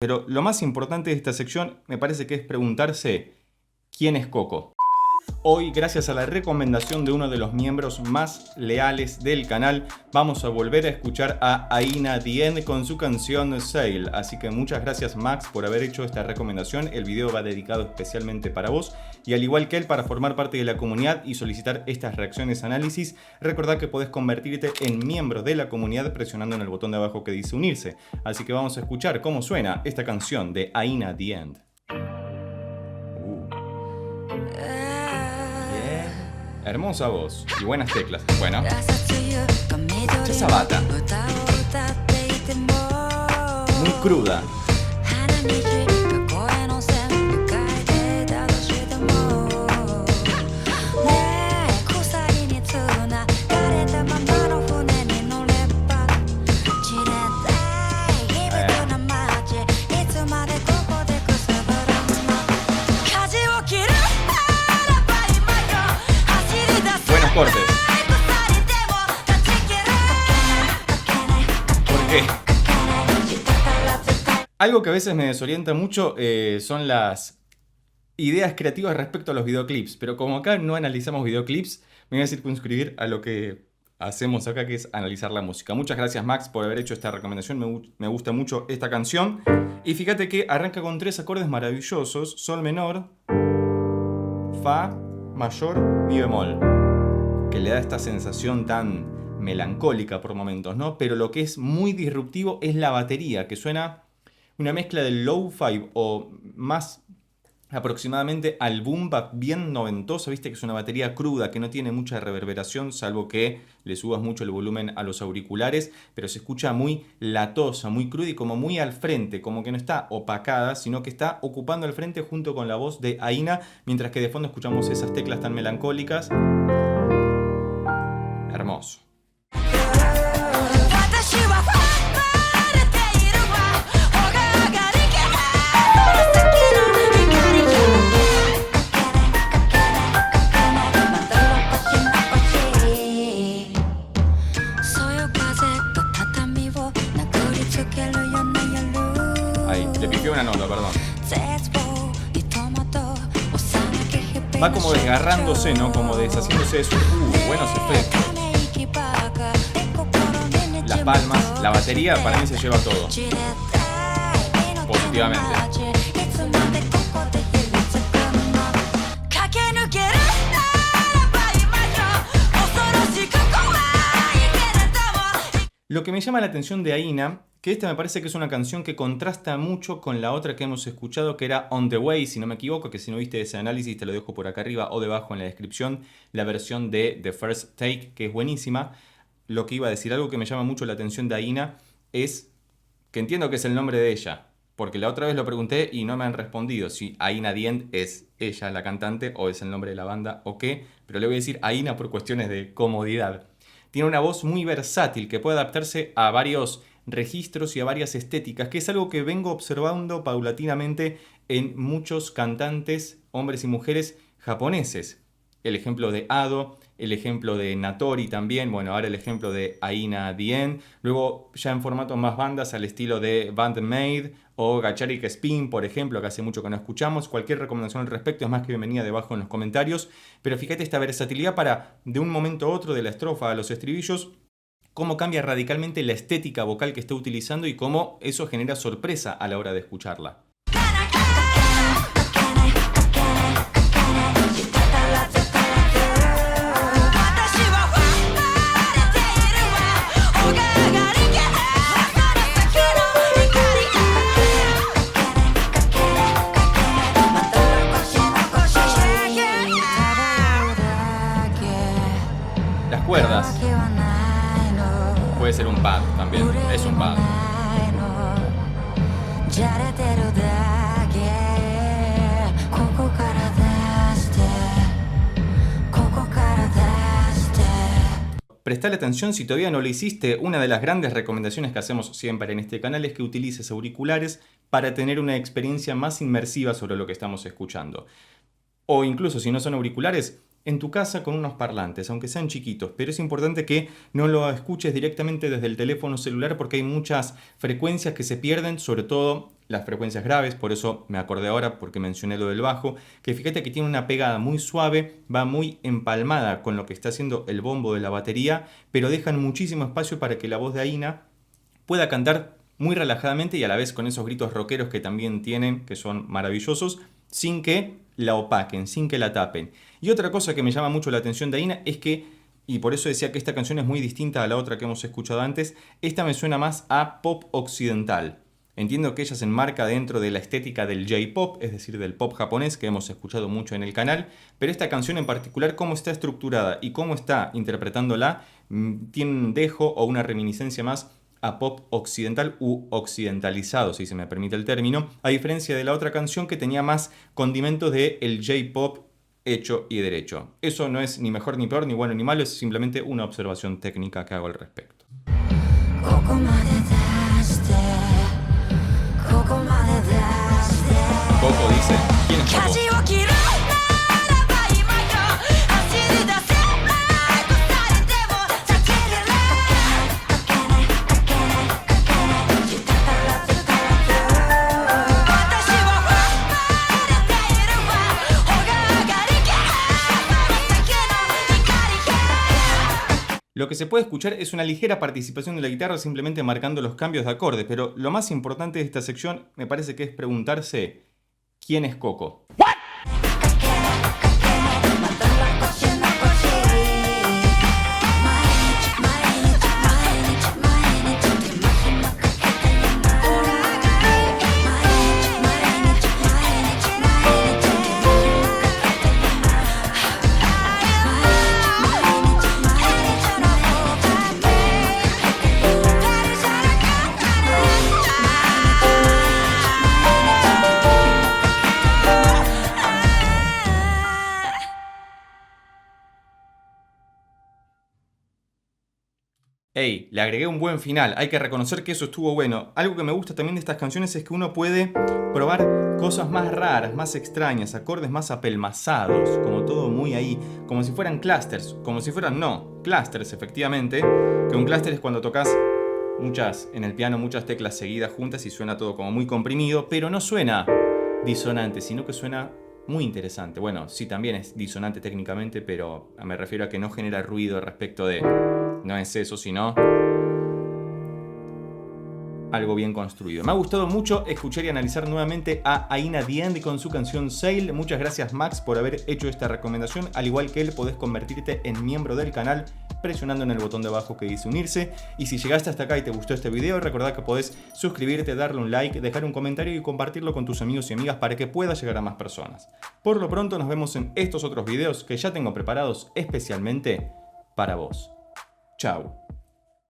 Pero lo más importante de esta sección me parece que es preguntarse ¿quién es Coco? Hoy, gracias a la recomendación de uno de los miembros más leales del canal, vamos a volver a escuchar a Aina Dien con su canción Sail. Así que muchas gracias Max por haber hecho esta recomendación. El video va dedicado especialmente para vos. Y al igual que él, para formar parte de la comunidad y solicitar estas reacciones análisis, recordá que podés convertirte en miembro de la comunidad presionando en el botón de abajo que dice unirse. Así que vamos a escuchar cómo suena esta canción de Aina Dien. Hermosa voz y buenas teclas. Bueno, escucha esa bata. Muy cruda. Buenos cortes. ¿Por qué? Algo que a veces me desorienta mucho son las ideas creativas respecto a los videoclips. Pero como acá no analizamos videoclips, me voy a circunscribir a lo que hacemos acá, que es analizar la música. Muchas gracias Max por haber hecho esta recomendación. Me gusta mucho esta canción. Y fíjate que arranca con 3 acordes maravillosos. Sol menor, Fa mayor, Mi bemol. Que le da esta sensación tan melancólica por momentos, ¿no? Pero lo que es muy disruptivo es la batería, que suena una mezcla del lo-fi o más aproximadamente al boom bap bien noventoso, viste que es una batería cruda que no tiene mucha reverberación, salvo que le subas mucho el volumen a los auriculares, pero se escucha muy latosa, muy cruda y como muy al frente, como que no está opacada, sino que está ocupando el frente junto con la voz de Aina, mientras que de fondo escuchamos esas teclas tan melancólicas. Hermoso. Ahí, le pifié una nota, perdón. Va como desgarrándose, ¿no? Como deshaciéndose de su... buenos efectos. Las palmas, la batería para mí se lleva todo. Positivamente. Lo que me llama la atención de Aina, que esta me parece que es una canción que contrasta mucho con la otra que hemos escuchado, que era On The Way, si no me equivoco, que si no viste ese análisis te lo dejo por acá arriba o debajo en la descripción, la versión de The First Take, que es buenísima. Lo que iba a decir, algo que me llama mucho la atención de Aina, es que entiendo que es el nombre de ella, porque la otra vez lo pregunté y no me han respondido si Aina Dien es ella la cantante o es el nombre de la banda o qué, pero le voy a decir Aina por cuestiones de comodidad. Tiene una voz muy versátil que puede adaptarse a varios registros y a varias estéticas, que es algo que vengo observando paulatinamente en muchos cantantes, hombres y mujeres japoneses. El ejemplo de Ado, el ejemplo de Natori también, bueno, ahora el ejemplo de Aina Dien, luego ya en formatos más bandas al estilo de Bandmate o Gacharik Spin, por ejemplo, que hace mucho que no escuchamos. Cualquier recomendación al respecto es más que bienvenida debajo en los comentarios, pero fíjate esta versatilidad para, de un momento a otro, de la estrofa a los estribillos, cómo cambia radicalmente la estética vocal que está utilizando y cómo eso genera sorpresa a la hora de escucharla. Las cuerdas. Puede ser un pad también, es un pad. Prestale atención si todavía no lo hiciste. Una de las grandes recomendaciones que hacemos siempre en este canal es que utilices auriculares para tener una experiencia más inmersiva sobre lo que estamos escuchando. O incluso si no son auriculares, en tu casa con unos parlantes, aunque sean chiquitos, pero es importante que no lo escuches directamente desde el teléfono celular porque hay muchas frecuencias que se pierden, sobre todo las frecuencias graves, por eso me acordé ahora porque mencioné lo del bajo, que fíjate que tiene una pegada muy suave, va muy empalmada con lo que está haciendo el bombo de la batería, pero dejan muchísimo espacio para que la voz de Aina pueda cantar muy relajadamente y a la vez con esos gritos rockeros que también tienen, que son maravillosos, sin que la opaquen, sin que la tapen. Y otra cosa que me llama mucho la atención de Aina es que, y por eso decía que esta canción es muy distinta a la otra que hemos escuchado antes, esta me suena más a pop occidental. Entiendo que ella se enmarca dentro de la estética del J-pop, es decir, del pop japonés que hemos escuchado mucho en el canal, pero esta canción en particular, cómo está estructurada y cómo está interpretándola, tiene un dejo o una reminiscencia más a pop occidental u occidentalizado, si se me permite el término, a diferencia de la otra canción que tenía más condimentos de el J-pop hecho y derecho. Eso no es ni mejor ni peor, ni bueno ni malo, es simplemente una observación técnica que hago al respecto. Coco dice, ¿quién es Coco? Lo que se puede escuchar es una ligera participación de la guitarra simplemente marcando los cambios de acordes, pero lo más importante de esta sección me parece que es preguntarse ¿quién es Coco? Hey, le agregué un buen final, hay que reconocer que eso estuvo bueno. Algo que me gusta también de estas canciones es que uno puede probar cosas más raras, más extrañas, acordes más apelmazados, como todo muy ahí, como si fueran clusters, como si fueran, no, clusters efectivamente, que un cluster es cuando tocas en el piano muchas teclas seguidas juntas y suena todo como muy comprimido, pero no suena disonante, sino que suena muy interesante. Bueno, sí, también es disonante técnicamente, pero me refiero a que no genera ruido respecto de... No es eso, sino algo bien construido. Me ha gustado mucho escuchar y analizar nuevamente a Aina The End con su canción Sail. Muchas gracias Max por haber hecho esta recomendación. Al igual que él, podés convertirte en miembro del canal presionando en el botón de abajo que dice unirse. Y si llegaste hasta acá y te gustó este video, recordá que podés suscribirte, darle un like, dejar un comentario y compartirlo con tus amigos y amigas para que pueda llegar a más personas. Por lo pronto nos vemos en estos otros videos que ya tengo preparados especialmente para vos. Chao.